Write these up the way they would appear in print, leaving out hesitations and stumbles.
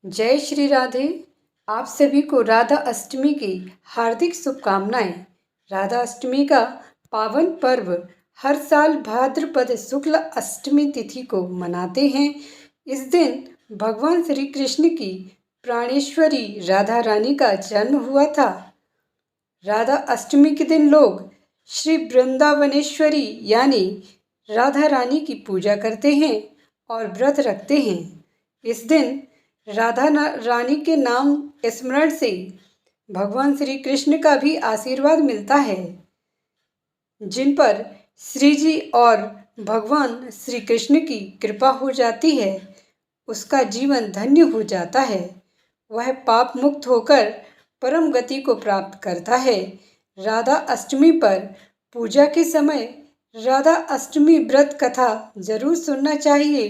जय श्री राधे। आप सभी को राधा अष्टमी की हार्दिक शुभकामनाएं। राधा अष्टमी का पावन पर्व हर साल भाद्रपद शुक्ल अष्टमी तिथि को मनाते हैं। इस दिन भगवान श्री कृष्ण की प्राणेश्वरी राधा रानी का जन्म हुआ था। राधा अष्टमी के दिन लोग श्री वृंदावनेश्वरी यानी राधा रानी की पूजा करते हैं और व्रत रखते हैं। इस दिन राधा रानी के नाम स्मरण से भगवान श्री कृष्ण का भी आशीर्वाद मिलता है। जिन पर श्री जी और भगवान श्री कृष्ण की कृपा हो जाती है, उसका जीवन धन्य हो जाता है। वह पाप मुक्त होकर परम गति को प्राप्त करता है। राधा अष्टमी पर पूजा के समय राधा अष्टमी व्रत कथा जरूर सुनना चाहिए।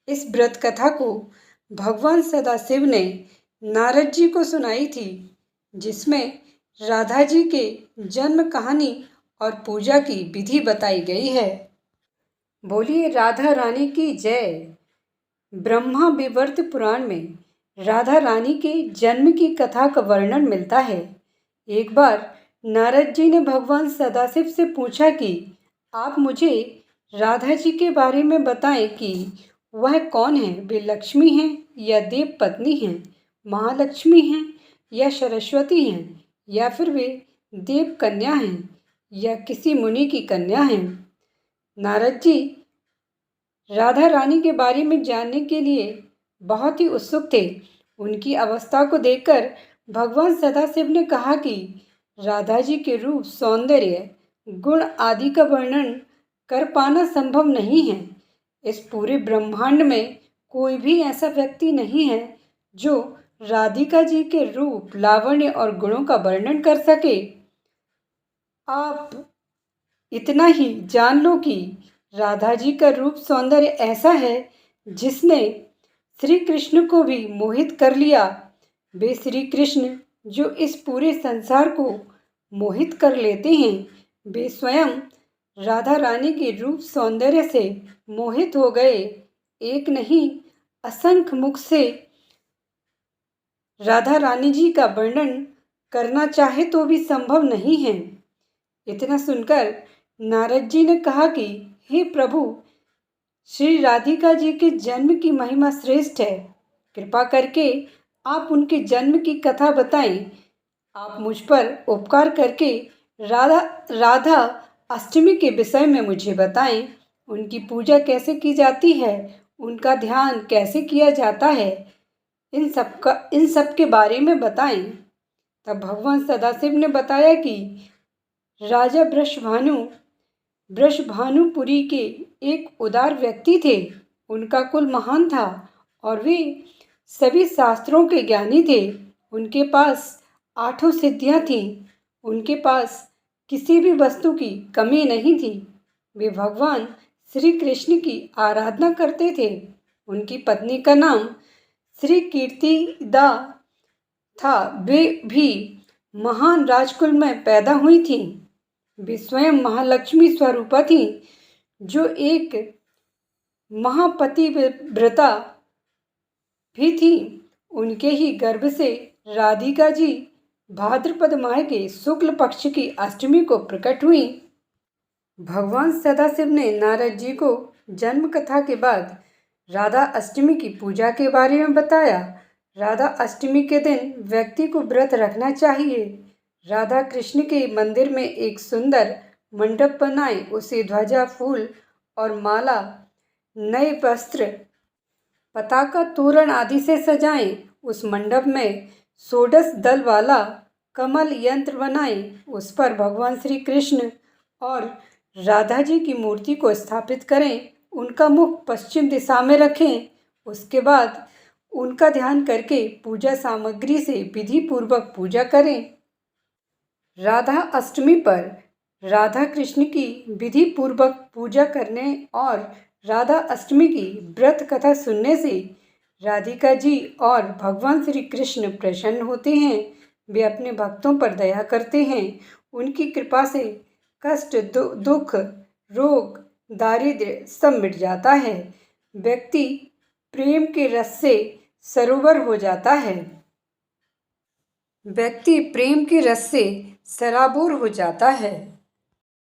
इस व्रत कथा को भगवान सदाशिव ने नारद जी को सुनाई थी, जिसमें राधा जी के जन्म कहानी और पूजा की विधि बताई गई है। बोलिए राधा रानी की जय। ब्रह्मा विवर्त पुराण में राधा रानी के जन्म की कथा का वर्णन मिलता है। एक बार नारद जी ने भगवान सदाशिव से पूछा कि आप मुझे राधा जी के बारे में बताएं कि वह कौन है, वे लक्ष्मी हैं या देव पत्नी हैं, महालक्ष्मी हैं या सरस्वती हैं, या फिर वे देव कन्या हैं या किसी मुनि की कन्या हैं। नारद जी राधा रानी के बारे में जानने के लिए बहुत ही उत्सुक थे। उनकी अवस्था को देखकर भगवान सदाशिव ने कहा कि राधा जी के रूप, सौंदर्य, गुण आदि का वर्णन कर पाना संभव नहीं है। इस पूरे ब्रह्मांड में कोई भी ऐसा व्यक्ति नहीं है जो राधिका जी के रूप, लावण्य और गुणों का वर्णन कर सके। आप इतना ही जान लो कि राधा जी का रूप, सौंदर्य ऐसा है जिसने श्री कृष्ण को भी मोहित कर लिया। वे श्री कृष्ण जो इस पूरे संसार को मोहित कर लेते हैं, वे स्वयं राधा रानी के रूप, सौंदर्य से मोहित हो गए। एक नहीं, असंख्य मुख से राधा रानी जी का वर्णन करना चाहे तो भी संभव नहीं है। इतना सुनकर नारद जी ने कहा कि हे प्रभु, श्री राधिका जी के जन्म की महिमा श्रेष्ठ है। कृपा करके आप उनके जन्म की कथा बताएं। आप मुझ पर उपकार करके राधा अष्टमी के विषय में मुझे बताएं। उनकी पूजा कैसे की जाती है, उनका ध्यान कैसे किया जाता है, इन सब के बारे में बताएं। तब भगवान सदाशिव ने बताया कि राजा वृषभानुपुरी के एक उदार व्यक्ति थे। उनका कुल महान था और वे सभी शास्त्रों के ज्ञानी थे। उनके पास 8 सिद्धियां थीं। उनके पास किसी भी वस्तु की कमी नहीं थी। वे भगवान श्री कृष्ण की आराधना करते थे। उनकी पत्नी का नाम श्री कीर्तिदा था। वे भी महान राजकुल में पैदा हुई थीं। वे स्वयं महालक्ष्मी स्वरूपा थीं, जो एक महापतिव्रता भी थी। उनके ही गर्भ से राधिका जी भाद्रपद माह के शुक्ल पक्ष की अष्टमी को प्रकट हुई। भगवान सदाशिव ने नारद जी को जन्म कथा के बाद राधा अष्टमी की पूजा के बारे में बताया। राधा अष्टमी के दिन व्यक्ति को व्रत रखना चाहिए। राधा कृष्ण के मंदिर में एक सुंदर मंडप बनाएं, उसे ध्वजा, फूल और माला, नए वस्त्र, पताका, तोरण आदि से सजाएं। उस मंडप में 16 दल वाला कमल यंत्र बनाएं। उस पर भगवान श्री कृष्ण और राधा जी की मूर्ति को स्थापित करें। उनका मुख पश्चिम दिशा में रखें। उसके बाद उनका ध्यान करके पूजा सामग्री से विधि पूर्वक पूजा करें। राधा अष्टमी पर राधा कृष्ण की विधि पूर्वक पूजा करने और राधा अष्टमी की व्रत कथा सुनने से राधिका जी और भगवान श्री कृष्ण प्रसन्न होते हैं। वे अपने भक्तों पर दया करते हैं। उनकी कृपा से कष्ट, दुख, रोग, दारिद्र्य सब मिट जाता है। व्यक्ति प्रेम के रस से सरोवर हो जाता है। व्यक्ति प्रेम के रस से सराबोर हो जाता है।